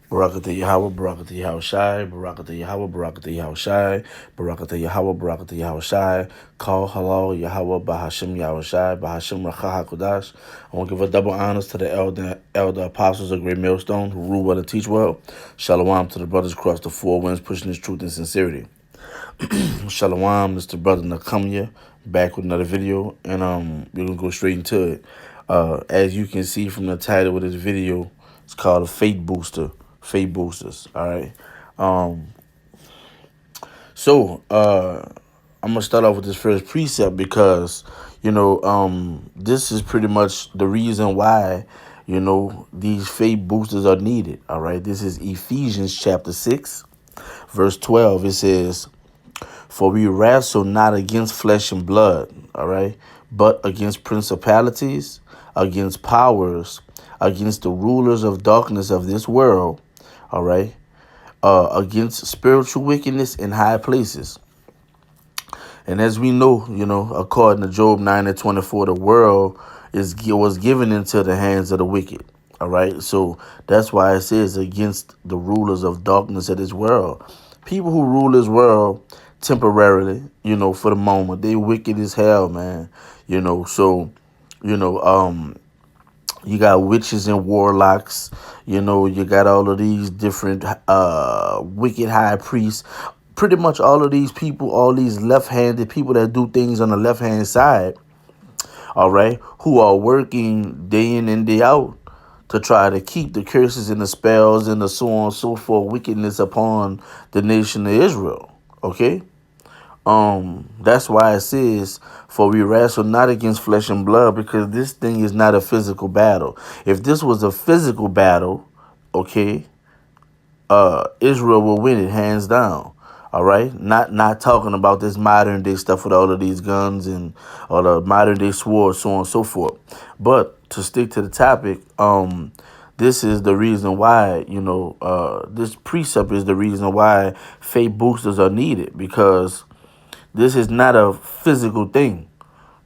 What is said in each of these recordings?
Barakatah Yahweh, Barakatah Yahweh Shai, Barakatah Yahweh, Barakatah Yahweh Shai, Barakatah Yahweh, Barakatah Yahweh Shai, Call Halal Yahweh, Bahashim Yahweh Shai, Bahashim Racha HaKodash. I want to give a double honors to the elder apostles of Great Millstone who rule well and teach well. Shalom to the brothers across the four winds pushing this truth and sincerity. Shalom, Mr. Brother Nakamya, back with another video, and we're gonna go straight into it. As you can see from the title of this video, it's called a Faith Booster. Faith Boosters. All right. Um, so I'm gonna start off with this first precept because this is pretty much the reason why these faith boosters are needed. All right. This is Ephesians chapter 6, verse 12. It says, "For we wrestle not against flesh and blood, all right, but against principalities, against powers, against the rulers of darkness of this world, all right, against spiritual wickedness in high places." And as we know, according to Job 9:24, the world was given into the hands of the wicked. All right. So that's why it says against the rulers of darkness of this world. People who rule this world temporarily, for the moment, they wicked as hell, man. You know, um, you got witches and warlocks, you got all of these different wicked high priests. Pretty much all of these people, all these left-handed people that do things on the left-hand side, all right, who are working day in and day out to try to keep the curses and the spells and the so on and so forth wickedness upon the nation of Israel. Okay? That's why it says, "For we wrestle not against flesh and blood," because this thing is not a physical battle. If this was a physical battle, okay, Israel will win it hands down. All right, not talking about this modern day stuff with all of these guns and all the modern day swords, so on and so forth. But to stick to the topic, this is the reason why this precept is the reason why faith boosters are needed, because this is not a physical thing.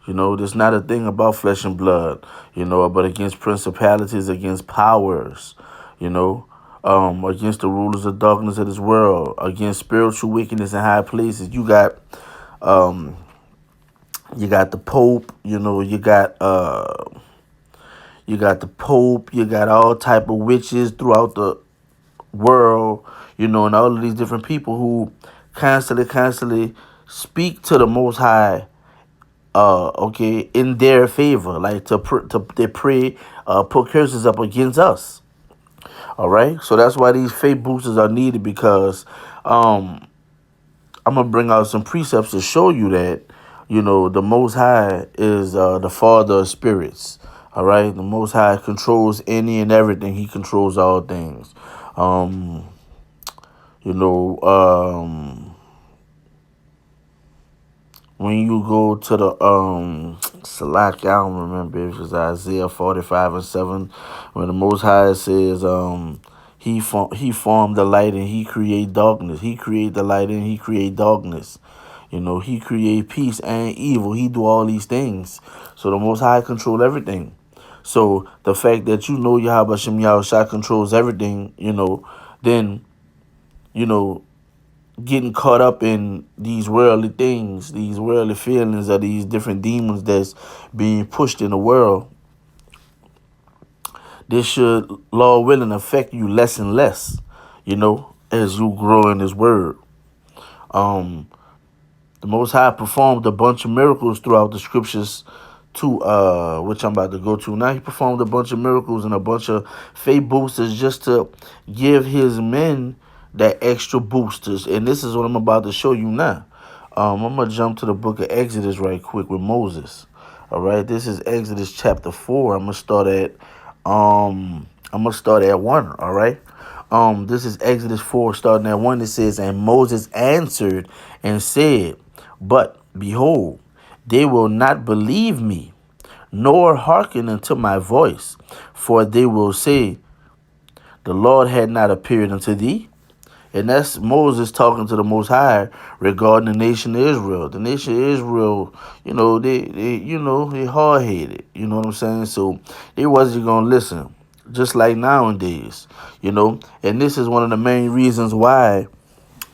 This not a thing about flesh and blood, but against principalities, against powers, against the rulers of darkness of this world, against spiritual wickedness in high places. Um, you got the Pope, you got the Pope, you got all type of witches throughout the world, and all of these different people who constantly speak to the Most High, okay, in their favor, like they pray, put curses up against us. All right, so that's why these faith boosters are needed, because I'm gonna bring out some precepts to show you that the Most High is the Father of spirits. All right, the Most High controls any and everything. He controls all things. Um, you know, um, when you go to the Salak, I don't remember if it's Isaiah 45:7, when the Most High says he formed the light and he create darkness. He create the light and he create darkness. He create peace and evil. He do all these things. So the Most High control everything. So the fact that Yahweh Shem Yahushua controls everything, then getting caught up in these worldly things, these worldly feelings of these different demons that's being pushed in the world, this should, Lord willing, affect you less and less, as you grow in His word. The Most High performed a bunch of miracles throughout the scriptures too, which I'm about to go to now. He performed a bunch of miracles and a bunch of faith boosters just to give His men that extra boosters. And this is what I'm about to show you now. I'm going to jump to the book of Exodus right quick with Moses. All right, this is Exodus chapter 4. I'm going to start at 1, all right? This is Exodus 4, starting at 1. It says, "And Moses answered and said, But behold, they will not believe me, nor hearken unto my voice. For they will say, The Lord had not appeared unto thee." And that's Moses talking to the Most High regarding the nation of Israel. The nation of Israel, they hard-headed. You know what I'm saying? So they wasn't going to listen. just like nowadays, you know. And this is one of the main reasons why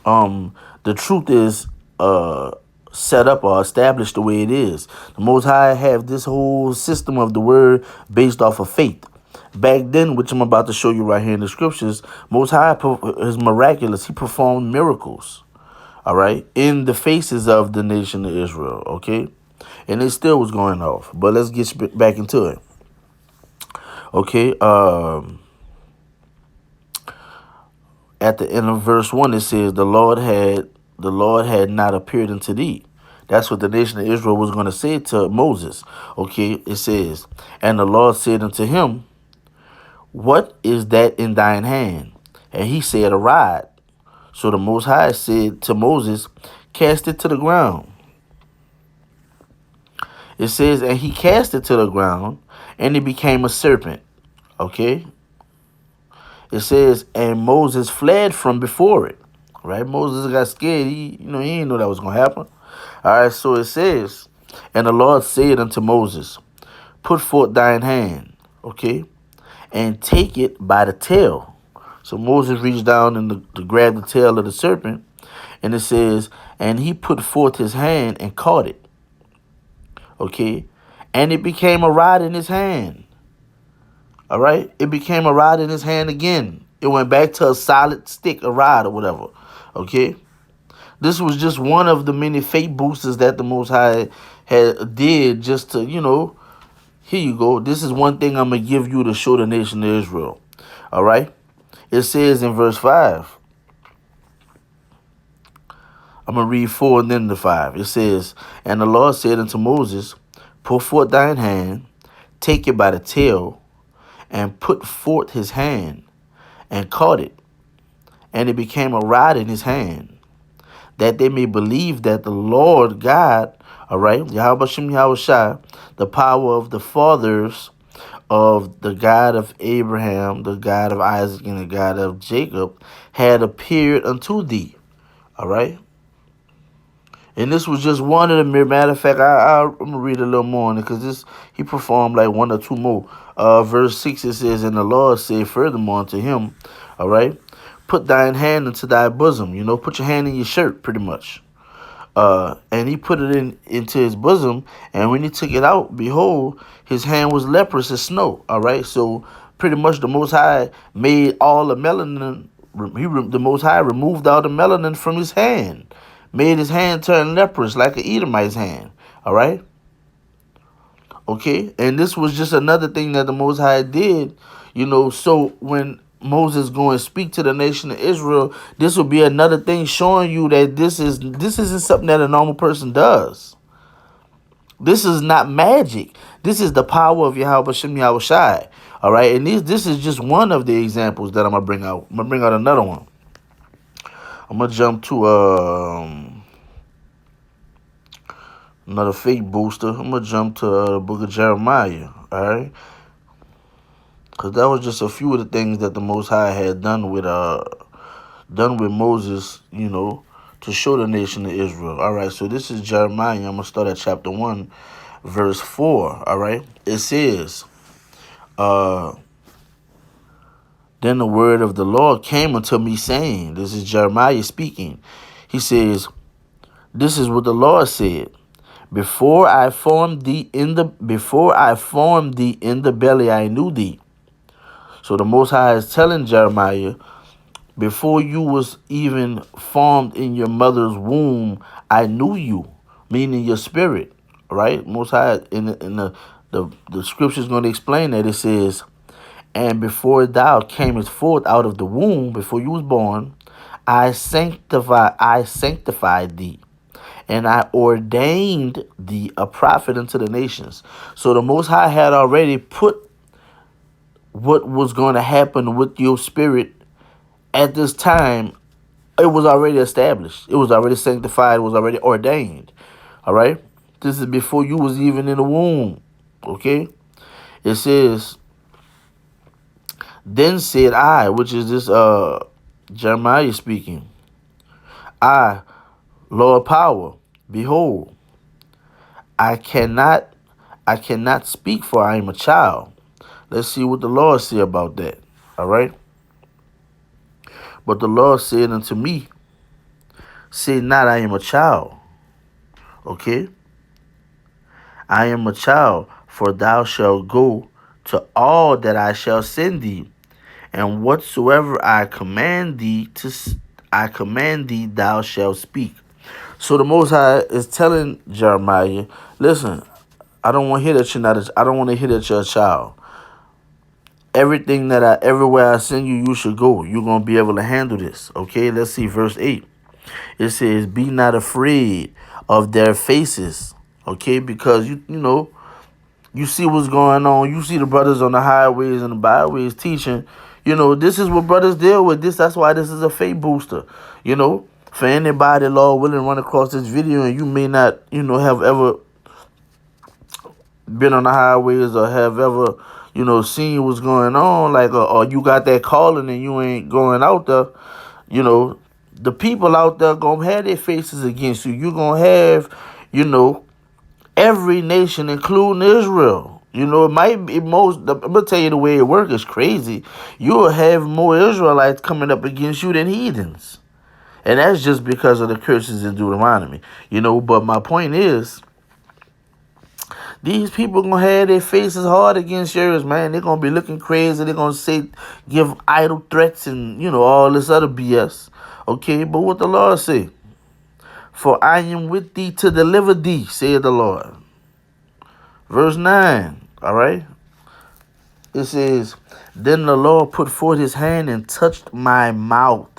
the truth is uh set up or established the way it is. The Most High have this whole system of the word based off of faith. Back then, which I'm about to show you right here in the scriptures, Most High is miraculous. He performed miracles, all right, in the faces of the nation of Israel, okay? And it still was going off. But let's get back into it. Okay, at the end of verse 1 it says the Lord had not appeared unto thee. That's what the nation of Israel was going to say to Moses. Okay, it says, and the Lord said unto him, what is that in thine hand? And he said, a rod. So the Most High said to Moses, cast it to the ground. It says, and he cast it to the ground, and it became a serpent. Okay, it says, and Moses fled from before it. Right? Moses got scared. He didn't know that was going to happen. All right, so it says, and the Lord said unto Moses, put forth thine hand, okay, and take it by the tail. So Moses reached down and to grab the tail of the serpent, and it says, and he put forth his hand and caught it, okay, and it became a rod in his hand. All right, it became a rod in his hand again. It went back to a solid stick, a rod or whatever, okay. This was just one of the many faith boosters that the Most High did just to, here you go. This is one thing I'm going to give you to show the nation of Israel. All right. It says in verse 5. I'm going to read 4 and then the 5. It says, and the Lord said unto Moses, put forth thine hand, take it by the tail, and put forth his hand, and caught it. And it became a rod in his hand, that they may believe that the Lord God, all right, Yahweh Shem Yahweh Shai, the power of the fathers of the God of Abraham, the God of Isaac, and the God of Jacob, had appeared unto thee. All right. And this was just one of the mere. Matter of fact, I'm going to read a little more on it because he performed like one or two more. Verse 6, it says, and the Lord said furthermore unto him, all right, put thine hand into thy bosom. Put your hand in your shirt, pretty much. And he put it into his bosom, and when he took it out, behold, his hand was leprous as snow. All right, so pretty much the Most High made all the melanin. The Most High removed all the melanin from his hand, made his hand turn leprous like an Edomite's hand. All right. Okay, and this was just another thing that the Most High did. So when Moses go and speak to the nation of Israel, this will be another thing showing you that this isn't something that a normal person does. This is not magic. This is the power of Yahweh Shem Yahweh Shai. All right, and this is just one of the examples that I'm gonna bring out. I'm gonna bring out another one. I'm gonna jump to another faith booster. I'm gonna jump to the book of Jeremiah. All right. Because that was just a few of the things that the Most High had done with Moses, to show the nation of Israel. All right, so this is Jeremiah. I'm going to start at chapter 1, verse 4. All right, it says, then the word of the Lord came unto me, saying, this is Jeremiah speaking. He says, this is what the Lord said. Before I formed thee in the belly, I knew thee. So the Most High is telling Jeremiah, before you was even formed in your mother's womb, I knew you, meaning your spirit, right? Most High in the scripture is going to explain that. It says, and before thou camest forth out of the womb, before you was born, I sanctified thee, and I ordained thee a prophet unto the nations. So the Most High had already put what was going to happen with your spirit at this time. It was already established. It was already sanctified. It was already ordained. All right. This is before you was even in the womb. Okay. It says, then said I, which is this Jeremiah speaking, I, Lord power, behold, I cannot speak, for I am a child. Let's see what the Lord say about that. All right. But the Lord said unto me, say not I am a child. Okay. I am a child, for thou shalt go to all that I shall send thee, and whatsoever I command thee, thou shalt speak. So the Most High is telling Jeremiah, listen, I don't want to hear that you're not. I don't want to hear that you're a child. Everywhere I send you, you should go. You're gonna be able to handle this. Okay, let's see verse 8. It says, "Be not afraid of their faces." Okay, because you see what's going on. You see the brothers on the highways and the byways teaching. This is what brothers deal with. That's why this is a faith booster. For anybody, Lord willing, run across this video and you may not, have ever been on the highways or have ever, seen what's going on, like, or you got that calling and you ain't going out there, the people out there gonna have their faces against you. You gonna have, every nation, including Israel. It might be I'm gonna tell you the way it works is crazy. You'll have more Israelites coming up against you than heathens. And that's just because of the curses in Deuteronomy. But my point is, these people gonna have their faces hard against yours, man. They're gonna be looking crazy. They're gonna give idle threats and, all this other BS. Okay, but what the Lord say? For I am with thee to deliver thee, saith the Lord. Verse 9, all right? It says, then the Lord put forth his hand and touched my mouth.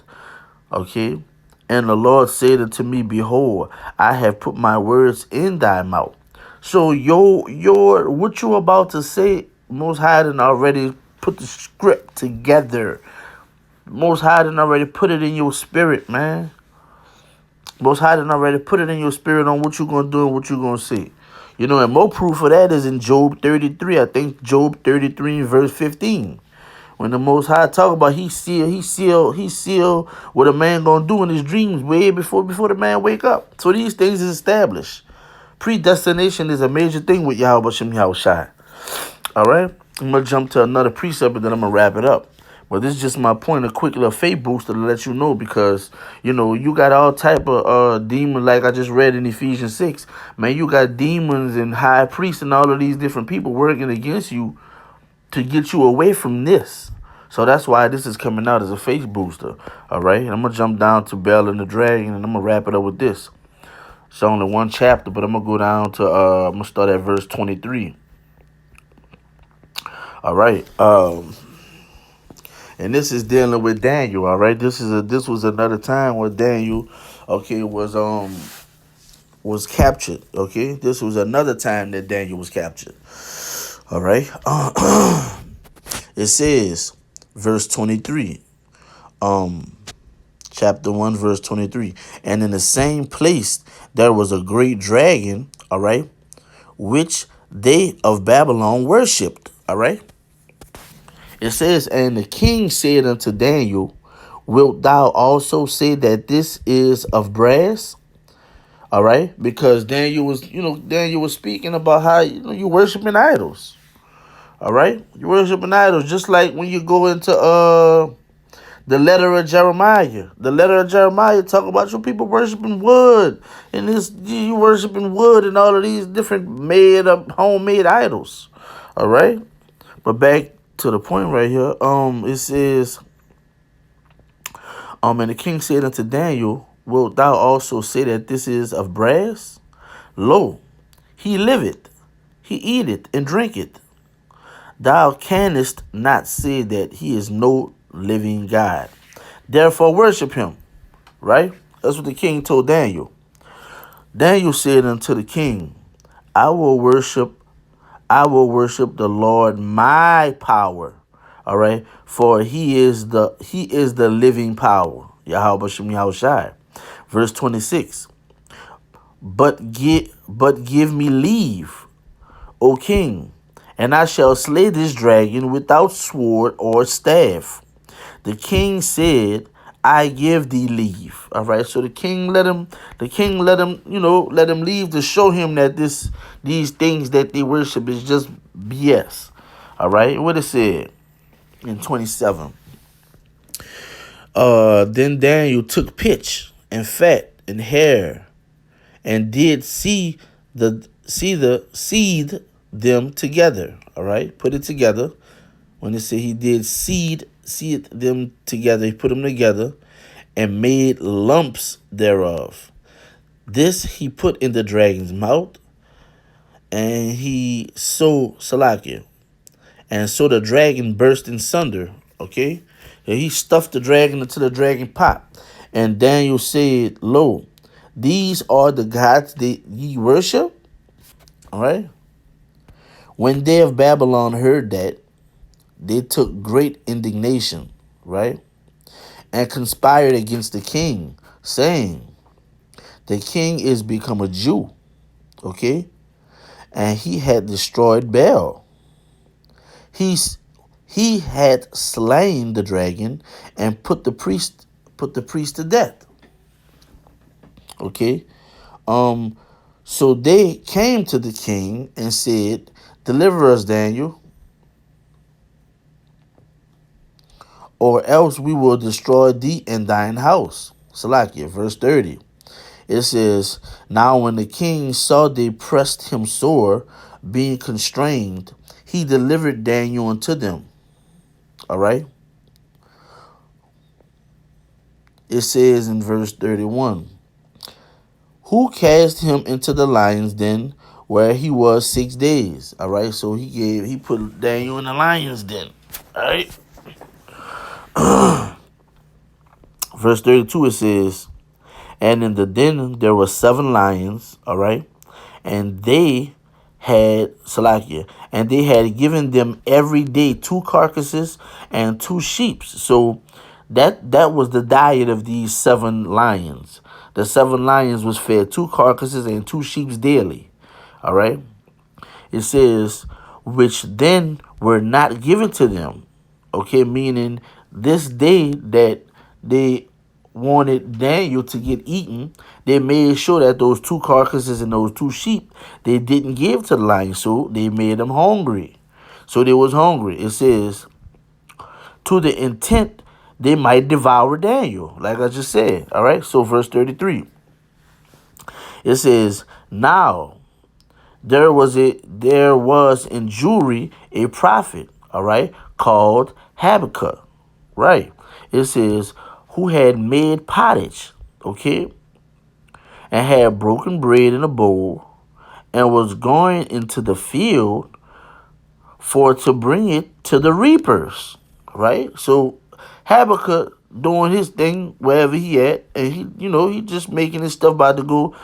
Okay? And the Lord said unto me, behold, I have put my words in thy mouth. So what you about to say, Most High done already put the script together. Most High done already put it in your spirit, man. Most High done already put it in your spirit on what you gonna do and what you gonna say. And more proof of that is in Job 33. I think Job 33 verse 15. When the Most High talk about he seal what a man gonna do in his dreams way before the man wake up. So these things is established. Predestination is a major thing with Yahweh Shem Yahushai. All right? I'm going to jump to another precept, and then I'm going to wrap it up. But this is just my point, a quick little faith booster to let you know, because, you got all type of demons, like I just read in Ephesians 6. Man, you got demons and high priests and all of these different people working against you to get you away from this. So that's why this is coming out as a faith booster. All right? And I'm going to jump down to Bel and the Dragon, and I'm going to wrap it up with this. It's only one chapter, but I'm going to go down to, I'm going to start at verse 23. All right. And this is dealing with Daniel, all right? This was another time where Daniel, okay, was captured, okay? This was another time that Daniel was captured. All right? It says, verse 23. Chapter 1, verse 23. And in the same place there was a great dragon, all right, which they of Babylon worshipped, all right. It says, and the king said unto Daniel, wilt thou also say that this is of brass? All right, because Daniel was speaking about how you worshiping idols. All right, you worshiping idols, just like when you go into the letter of Jeremiah. The letter of Jeremiah talk about you people worshiping wood. And you worshiping wood and all of these different homemade idols. All right? But back to the point right here. It says, and the king said unto Daniel, wilt thou also say that this is of brass? Lo, he liveth, he eateth and drinketh. Thou canst not say that he is no living God. Therefore worship him. Right? That's what the king told Daniel. Daniel said unto the king, I will worship the Lord my power. All right? For he is the living power. Yahweh Shem Yahushai. Verse 26. But give me leave, O king, and I shall slay this dragon without sword or staff. The king said, I give thee leave. All right. So the king let him leave to show him that these things that they worship is just BS. All right, what it said in 27. Then Daniel took pitch and fat and hair and did the seed them together. All right, put it together. When it said he did seed them together, he put them together and made lumps thereof. This he put in the dragon's mouth, and he so Salakia. And so the dragon burst in sunder. Okay? And he stuffed the dragon into the dragon pot. And Daniel said, Lo, these are the gods that ye worship. All right. When they of Babylon heard that, they took great indignation, right? And conspired against the king, saying, the king is become a Jew, okay? And he had destroyed Baal. He had slain the dragon and put the priest to death. Okay? So they came to the king and said, deliver us, Daniel, or else we will destroy thee and thine house. Salakia, verse 30. It says, now when the king saw they pressed him sore, being constrained, he delivered Daniel unto them. All right. It says in verse 31, who cast him into the lions den where he was 6 days. All right. So he put Daniel in the lions den. All right. Verse 32, it says, and in the den there were 7 lions. All right. And they had Salakia, and they had given them every day 2 carcasses and 2 sheep. So that was the diet of these 7 lions. The 7 lions was fed 2 carcasses and 2 sheep daily. All right. It says, which then were not given to them. Okay, meaning this day that they wanted Daniel to get eaten, they made sure that those 2 carcasses and those 2 sheep they didn't give to the lions, so they made them hungry. So they was hungry. It says, to the intent they might devour Daniel, like I just said. All right. So verse 33. It says, now there was in Jewry a prophet, all right, called Habakkuk. Right. It says, who had made pottage, okay, and had broken bread in a bowl, and was going into the field for to bring it to the reapers, right? So Habakkuk doing his thing wherever he at, and he just making his stuff about to go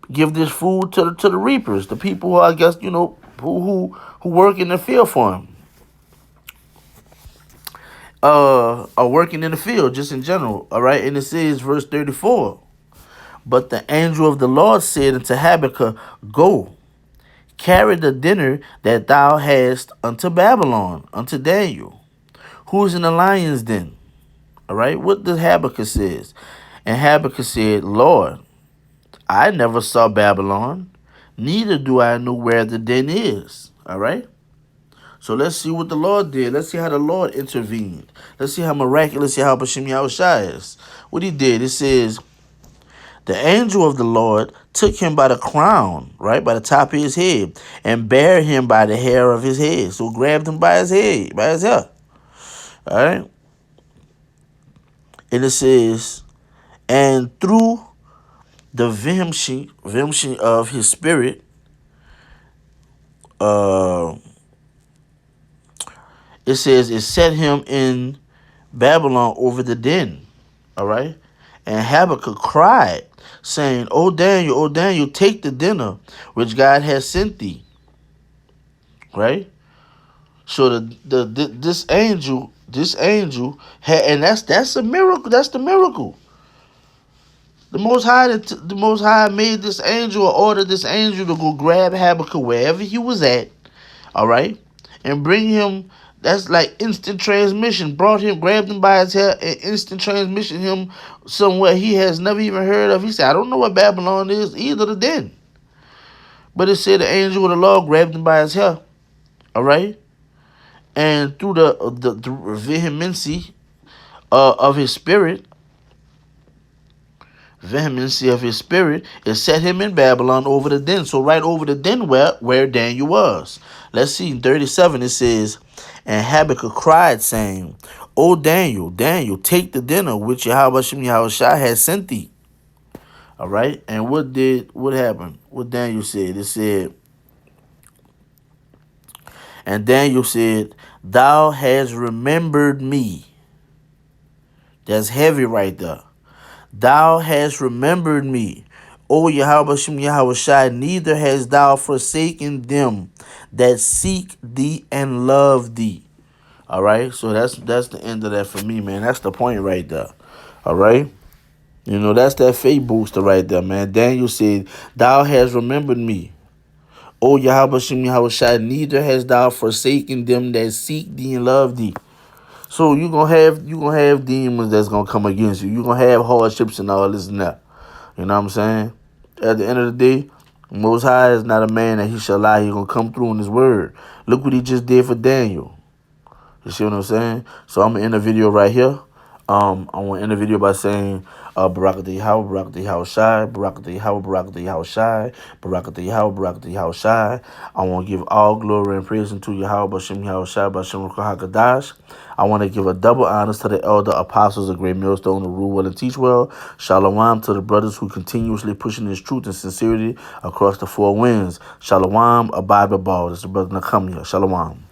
give this food to the reapers, the people who I guess who work in the field for him. Are working in the field just in general, all right? And it says, verse 34, but the angel of the Lord said unto Habakkuk, go, carry the dinner that thou hast unto Babylon, unto Daniel, who is in the lion's den. All right, what does Habakkuk says? And Habakkuk said, Lord, I never saw Babylon, neither do I know where the den is. All right. So let's see what the Lord did. Let's see how the Lord intervened. Let's see how miraculous Yahweh Shem Yahushua is. What he did, it says, the angel of the Lord took him by the crown, right, by the top of his head, and bare him by the hair of his head. So grabbed him by his head, by his hair. All right. And it says, and through the vimshi of his spirit, it says it set him in Babylon over the den. All right. And Habakkuk cried, saying, O Daniel, take the dinner which God has sent thee. Right. So this angel had, and that's a miracle. That's the miracle. The Most High made this angel, or ordered this angel to go grab Habakkuk wherever he was at, all right, and bring him. That's like instant transmission. Grabbed him by his hair, and instant transmission him somewhere he has never even heard of. He said, I don't know what Babylon is either, the den. But it said the angel of the Lord grabbed him by his hair, all right, And through the vehemency of his spirit, it set him in Babylon over the den. So right over the den where Daniel was. Let's see, in 37 it says, and Habakkuk cried, saying, O Daniel, Daniel, take the dinner which Yahweh Shem Yahushua has sent thee. All right. And what happened? What Daniel said? It said, and Daniel said, thou hast remembered me. That's heavy right there. Thou hast remembered me, O Yahweh Shem Yahushua, neither hast thou forsaken them that seek thee and love thee. All right, so that's the end of that for me, man. That's the point right there. All right, you know, that's that faith booster right there, man. Daniel said, thou hast remembered me, O Yahweh Shem Yahushua, neither hast thou forsaken them that seek thee and love thee. So you gonna have demons that's gonna come against you. You gonna have hardships and all this and that. You know what I'm saying? At the end of the day, Most High is not a man that he shall lie. He gonna come through in his word. Look what he just did for Daniel. You see what I'm saying? So I'm gonna end the video right here. I want to end the video by saying, Barakatah Yahweh, Barakatah Yahweh Shai, Barakatah Yahweh, Barakatah Yahweh Shai, Barakatah Yahweh, Barakatah Yahweh Shai. I want to give all glory and praise unto Yahweh, Bashem Yahweh Shai, Bashem Ruach HaKadosh. I want to give a double honors to the elder apostles of Great Millstone who rule well and teach well. Shalom to the brothers who continuously pushing this truth and sincerity across the four winds. Shalom, abide by ball. This is the brother Nakamia. Shalom.